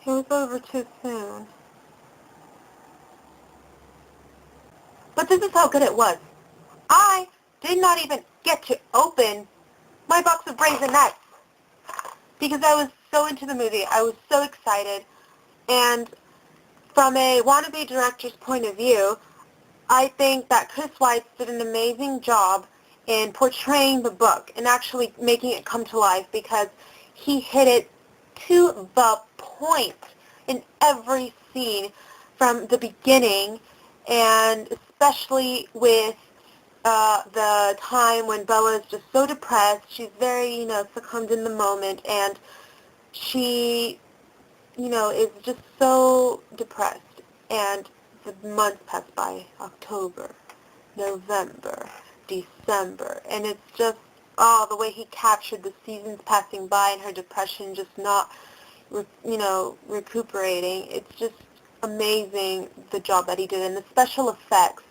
It was over too soon. But this is how good it was. I did not even get to open my box of Raisinets because I was so into the movie. I was so excited. And from a wannabe director's point of view, I think that Chris Weitz did an amazing job in portraying the book and actually making it come to life because he hit it to the point in every scene from the beginning, and especially with the time when Bella is just so depressed. She's very, succumbed in the moment, and she, is just so depressed. And the months pass by, October, November, December, and it's just, the way he captured the seasons passing by and her depression just not, recuperating. It's just amazing the job that he did, and the special effects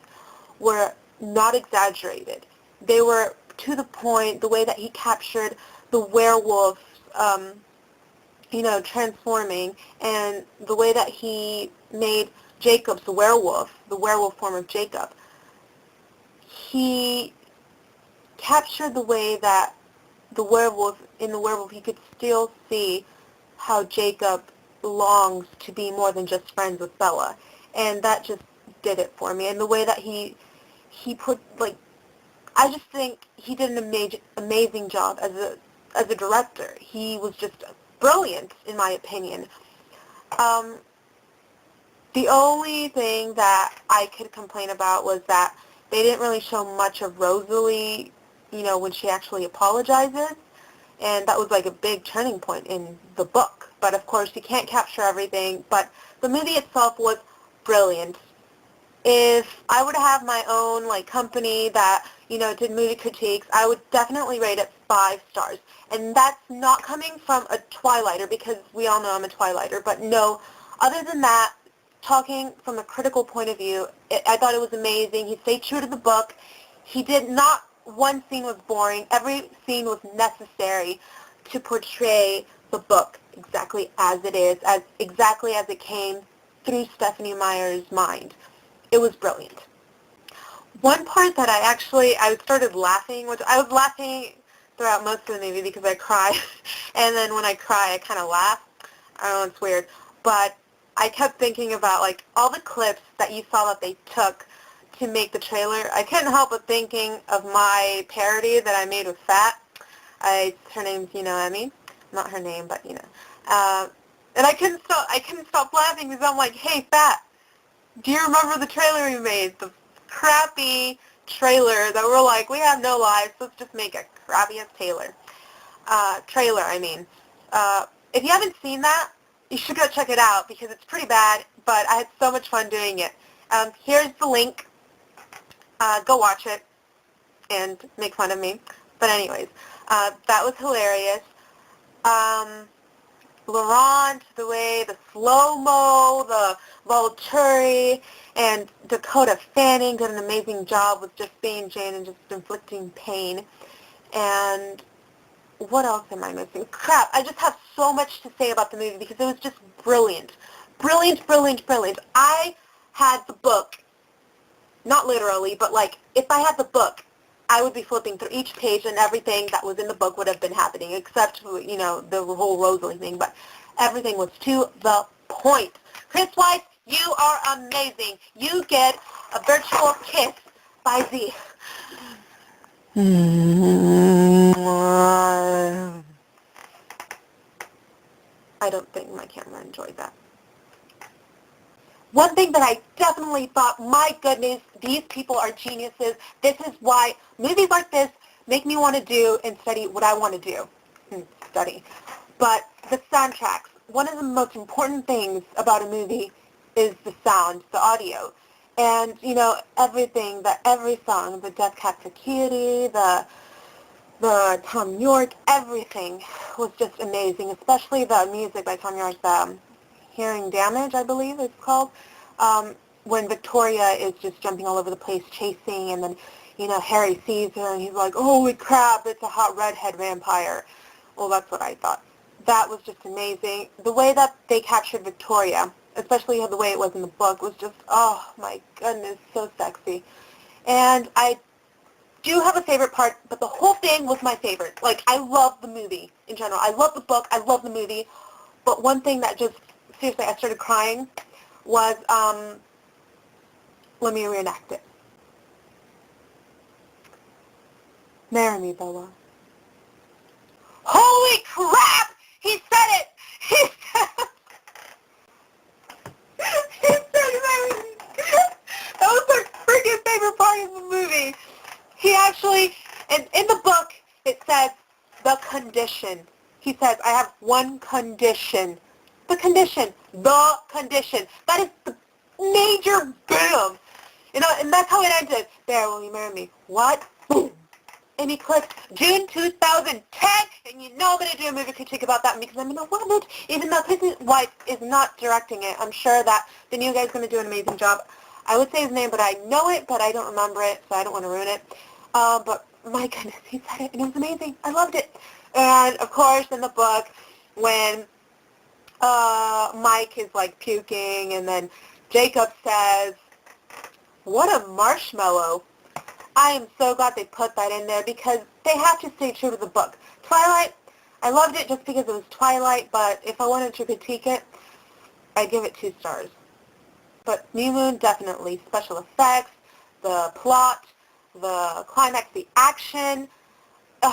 were not exaggerated. They were to the point, the way that he captured the werewolves, transforming, and the way that he made Jacob's the werewolf form of Jacob. He captured the way that in the werewolf, he could still see how Jacob longs to be more than just friends with Bella. And that just did it for me. And the way that he put, I just think he did an amazing job as a director. He was just brilliant, in my opinion. The only thing that I could complain about was that they didn't really show much of Rosalie, when she actually apologizes, and that was like a big turning point in the book. But of course, you can't capture everything, but the movie itself was brilliant. If I were to have my own company that did movie critiques, I would definitely rate it 5 stars. And that's not coming from a Twilighter, because we all know I'm a Twilighter. But no, other than that, talking from a critical point of view, I thought it was amazing. He stayed true to the book. He did not. One scene was boring. Every scene was necessary to portray the book exactly as it is, exactly as it came through Stephenie Meyer's mind. It was brilliant. One part that I started laughing, which I was laughing throughout most of the movie because I cry, and then when I cry, I kind of laugh. I don't know, it's weird. But I kept thinking about, all the clips that you saw that they took to make the trailer. I couldn't help but thinking of my parody that I made with Fat. Her name's, Emmy. Not her name, but, and I couldn't stop laughing because I'm like, hey, Fat, do you remember the trailer we made? The crappy trailer that we're like, we have no lives, let's just make a crappy-ass trailer. If you haven't seen that, you should go check it out because it's pretty bad, but I had so much fun doing it. Here's the link. Go watch it and make fun of me. But anyways, that was hilarious. Laurent, the way, the slow-mo, the Volturi, and Dakota Fanning did an amazing job with just being Jane and just inflicting pain. And what else am I missing? Crap, I just have so much to say about the movie because it was just brilliant. Brilliant, brilliant, brilliant. I had the book, not literally, but if I had the book, I would be flipping through each page and everything that was in the book would have been happening, except, the whole Rosalie thing, but everything was to the point. Chris Weitz, you are amazing. You get a virtual kiss by Z. I don't think my camera enjoyed that. One thing that I definitely thought, my goodness, these people are geniuses. This is why movies like this make me want to do and study what I want to do. Study. But the soundtracks, one of the most important things about a movie is the sound, the audio. And, everything, every song, the Death Cab for Cutie, the Thom Yorke, everything was just amazing, especially the music by Thom Yorke, Hearing Damage, I believe it's called, when Victoria is just jumping all over the place chasing, and then, Harry sees her and he's like, holy crap, it's a hot redhead vampire. Well, that's what I thought. that was just amazing. The way that they captured Victoria, especially the way it was in the book, was just, oh my goodness, so sexy. And I do have a favorite part, but the whole thing was my favorite. Like, I love the movie in general. I love the book. I love the movie. But one thing that just, seriously, I started crying was, let me reenact it. Marry me, Bella. Holy crap! He said it! He said, he said marry me. That was my freaking favorite part of the movie. He actually, and in the book, it says, the condition. He says, I have one condition. The condition. The condition. That is the major boom. You know, and that's how it ended. There, will you marry me? What? Boom. And he clicked June 2010, and you know I'm going to do a movie critique about that because I'm going to love it. Even though Chris White is not directing it, I'm sure that the new guy's going to do an amazing job. I would say his name, but I know it, but I don't remember it, so I don't want to ruin it. But my goodness, he said it, and it was amazing. I loved it. And, of course, in the book, when Mike is, like, puking, and then Jacob says, what a marshmallow. I am so glad they put that in there because they have to stay true to the book. Twilight, I loved it just because it was Twilight, but if I wanted to critique it, I'd give it 2 stars. But New Moon, definitely. Special effects, the plot, the climax, the action. It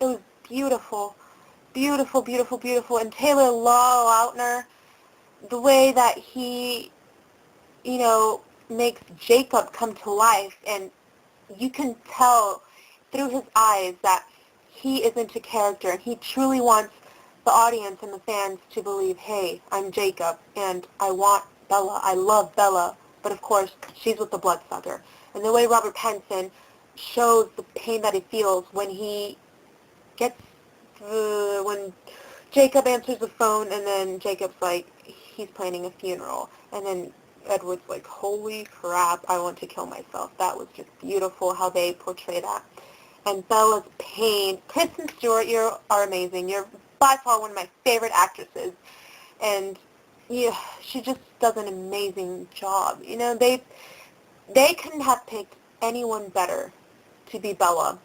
was beautiful. Beautiful, beautiful, beautiful. And Taylor Lautner, the way that he, you know, makes Jacob come to life, and you can tell through his eyes that he is into character and he truly wants the audience and the fans to believe, hey, I'm Jacob and I want Bella. I love Bella. But of course, she's with the bloodsucker. And the way Robert Pattinson shows the pain that he feels when he gets, when Jacob answers the phone and then Jacob's like, he's planning a funeral. And then Edward's like, holy crap, I want to kill myself. That was just beautiful how they portray that. And Bella's pain. Kristen Stewart, you are amazing. You're by far one of my favorite actresses. And yeah, she just does an amazing job. You know, they couldn't have picked anyone better to be Bella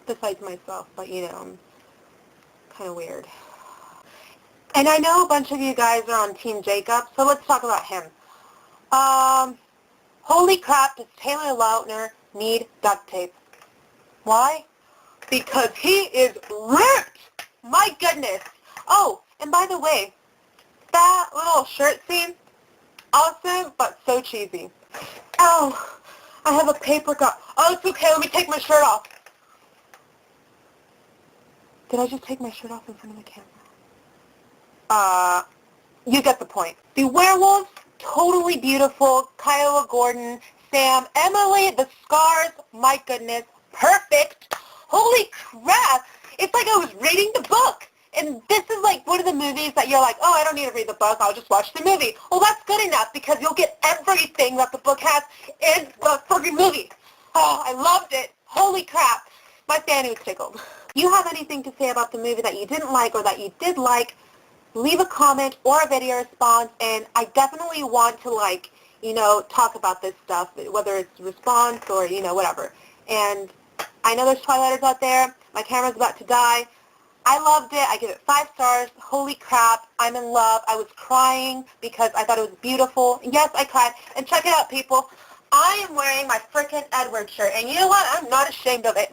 besides myself. But, you know, I'm kind of weird. And I know a bunch of you guys are on Team Jacob, so let's talk about him. Holy crap, does Taylor Lautner need duct tape? Why? Because he is ripped! My goodness! Oh, and by the way, that little shirt scene, awesome, but so cheesy. Oh, I have a paper cut. Oh, it's okay, let me take my shirt off. Did I just take my shirt off in front of the camera? You get the point. The werewolves, totally beautiful. Kiowa Gordon, Sam, Emily, the scars, my goodness, perfect. Holy crap. It's like I was reading the book. And this is like one of the movies that you're like, oh, I don't need to read the book, I'll just watch the movie. Well, that's good enough because you'll get everything that the book has in the freaking movie. Oh, I loved it. Holy crap. My fanny was tickled. If you have anything to say about the movie that you didn't like or that you did like, leave a comment or a video response, and I definitely want to, like, you know, talk about this stuff, whether it's response or, you know, whatever. And I know there's Twilighters out there. My camera's about to die. I loved it. I give it 5 stars. Holy crap. I'm in love. I was crying because I thought it was beautiful. Yes, I cried. And check it out, people. I am wearing my frickin' Edward shirt. And you know what? I'm not ashamed of it.